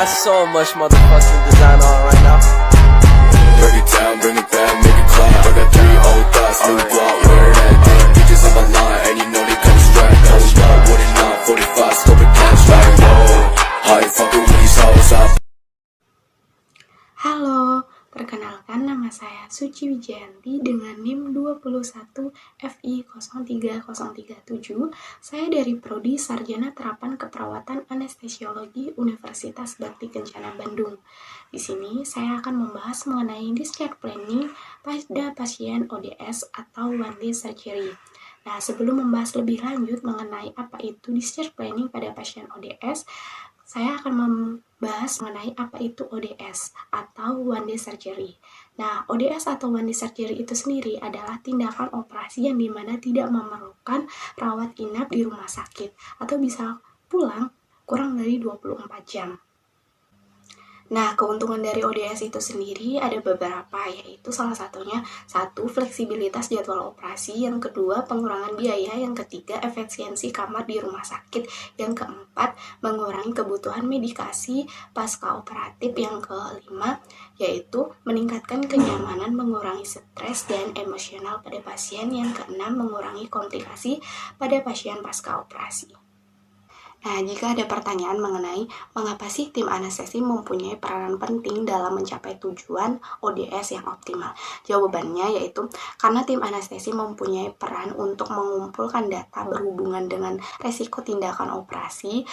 got so much motherfucking design on right now. Break it down, bring it back, make it clap. I got 3 old thoughts, new block, where that day. Bitches on my line, and you know they come straight. Hold up, what it not, 45, scope it cash like whoa. How you fucking with these hoes up? Halo, perkenalkan nama saya Suci Wijayanti dengan NIM 21FI03037. Saya dari Prodi Sarjana Terapan Keperawatan Anestesiologi Universitas Bakti Kencana Bandung. Di sini saya akan membahas mengenai discharge planning pada pasien ODS atau one day surgery. Nah, sebelum membahas lebih lanjut mengenai apa itu discharge planning pada pasien ODS, saya akan membahas mengenai apa itu ODS atau one day surgery. Nah, ODS atau one day surgery itu sendiri adalah tindakan operasi yang dimana tidak memerlukan rawat inap di rumah sakit atau bisa pulang kurang dari 24 jam. Nah, keuntungan dari ODS itu sendiri ada beberapa, yaitu salah satunya 1. Fleksibilitas jadwal operasi, yang kedua pengurangan biaya, yang ketiga efisiensi kamar di rumah sakit, yang keempat mengurangi kebutuhan medikasi pasca operatif, yang kelima yaitu meningkatkan kenyamanan, mengurangi stres dan emosional pada pasien, yang keenam mengurangi komplikasi pada pasien pasca operasi. Nah, jika ada pertanyaan mengenai mengapa sih tim anestesi mempunyai peranan penting dalam mencapai tujuan ODS yang optimal, jawabannya yaitu karena tim anestesi mempunyai peran untuk mengumpulkan data berhubungan dengan resiko tindakan operasi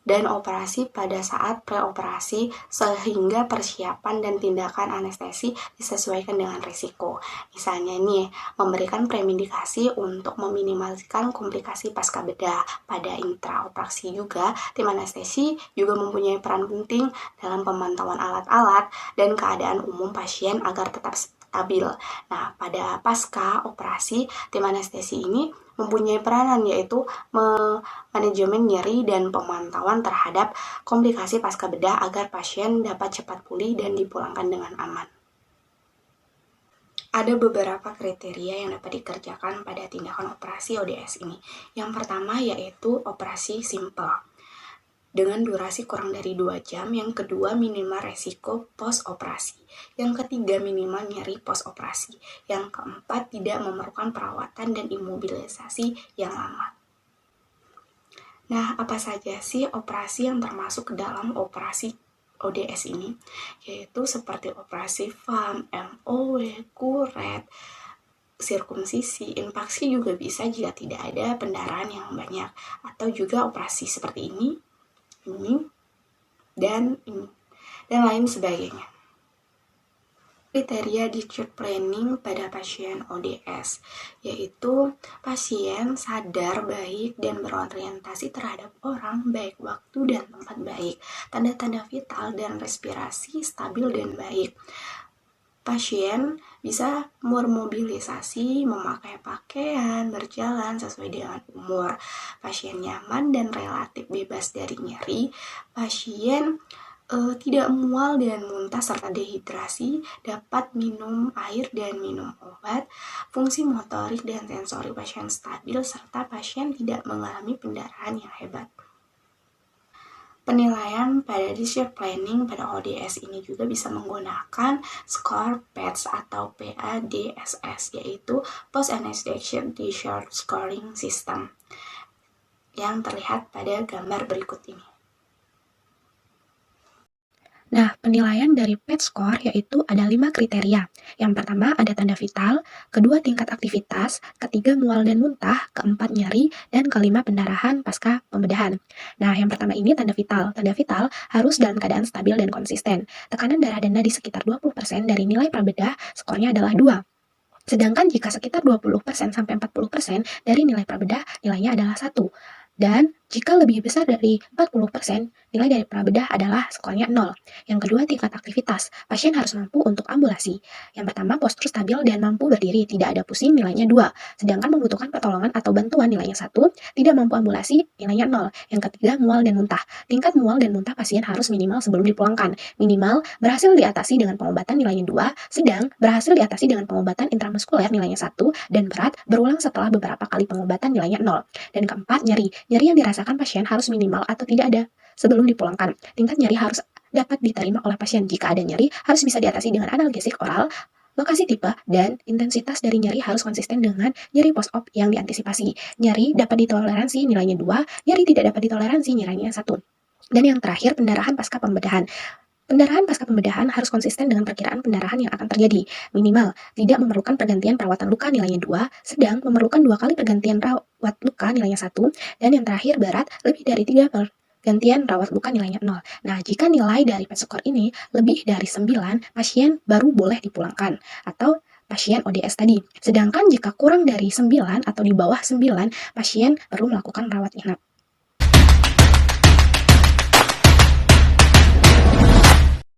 dan operasi pada saat preoperasi sehingga persiapan dan tindakan anestesi disesuaikan dengan risiko. Misalnya nih, memberikan premedikasi untuk meminimalkan komplikasi pasca bedah. Pada intraoperasi juga, tim anestesi juga mempunyai peran penting dalam pemantauan alat-alat dan keadaan umum pasien agar tetap stabil. Nah, pada pasca operasi, tim anestesi ini mempunyai peranan yaitu manajemen nyeri dan pemantauan terhadap komplikasi pasca bedah agar pasien dapat cepat pulih dan dipulangkan dengan aman. Ada beberapa kriteria yang dapat dikerjakan pada tindakan operasi ODS ini. Yang pertama yaitu operasi simple dengan durasi kurang dari 2 jam, yang kedua minimal resiko post-operasi, yang ketiga minimal nyeri post-operasi, yang keempat tidak memerlukan perawatan dan imobilisasi yang lama. Nah, apa saja sih operasi yang termasuk ke dalam operasi ODS ini? Yaitu seperti operasi FAM, MOW, kuret, sirkumsisi, infaksi juga bisa jika tidak ada pendarahan yang banyak, atau juga operasi seperti ini, dan lain sebagainya. Kriteria discharge planning pada pasien ODS yaitu pasien sadar, baik, dan berorientasi terhadap orang, baik waktu dan tempat baik, tanda-tanda vital dan respirasi stabil dan baik. Pasien bisa bermobilisasi, memakai pakaian, berjalan sesuai dengan umur. Pasien nyaman dan relatif bebas dari nyeri. Pasien tidak mual dan muntah serta dehidrasi, dapat minum air dan minum obat. Fungsi motorik dan sensori pasien stabil, serta pasien tidak mengalami pendarahan yang hebat. Penilaian pada discharge planning pada ODS ini juga bisa menggunakan skor PADS atau PADSS, yaitu Post Anesthesia Discharge Scoring System, yang terlihat pada gambar berikut ini. Nah, penilaian dari PADS score yaitu ada 5 kriteria. Yang pertama ada tanda vital, kedua tingkat aktivitas, ketiga mual dan muntah, keempat nyeri, dan kelima pendarahan pasca pembedahan. Nah, yang pertama ini tanda vital. Tanda vital harus dalam keadaan stabil dan konsisten. Tekanan darah dan nadi sekitar 20% dari nilai prabedah, skornya adalah 2. Sedangkan jika sekitar 20% sampai 40% dari nilai prabedah, nilainya adalah 1. Dan jika lebih besar dari 40%, nilai dari prabedah adalah skornya 0. Yang kedua, tingkat aktivitas. Pasien harus mampu untuk ambulasi. Yang pertama, postur stabil dan mampu berdiri, tidak ada pusing, nilainya 2. Sedangkan membutuhkan pertolongan atau bantuan, nilainya 1. Tidak mampu ambulasi, nilainya 0. Yang ketiga, mual dan muntah. Tingkat mual dan muntah pasien harus minimal sebelum dipulangkan. Minimal berhasil diatasi dengan pengobatan, nilainya 2. Sedang berhasil diatasi dengan pengobatan intramuskuler, nilainya 1. Dan berat berulang setelah beberapa kali pengobatan, nilainya 0. Dan keempat, nyeri. Nyeri yang dirasakan pasien harus minimal atau tidak ada sebelum dipulangkan. Tingkat nyeri harus dapat diterima oleh pasien. Jika ada nyeri, harus bisa diatasi dengan analgesik oral. Lokasi tipe dan intensitas dari nyeri harus konsisten dengan nyeri post-op yang diantisipasi. Nyeri dapat ditoleransi nilainya 2, nyeri tidak dapat ditoleransi nilainya 1. Dan yang terakhir, pendarahan pasca pembedahan. Pendarahan pasca pembedahan harus konsisten dengan perkiraan pendarahan yang akan terjadi. Minimal, tidak memerlukan pergantian perawatan luka nilainya 2, sedang memerlukan 2 kali pergantian rawat luka nilainya 1, dan yang terakhir berat lebih dari 3 pergantian rawat luka nilainya 0. Nah, jika nilai dari PET score ini lebih dari 9, pasien baru boleh dipulangkan atau pasien ODS tadi. Sedangkan jika kurang dari 9 atau di bawah 9, pasien perlu melakukan rawat inap.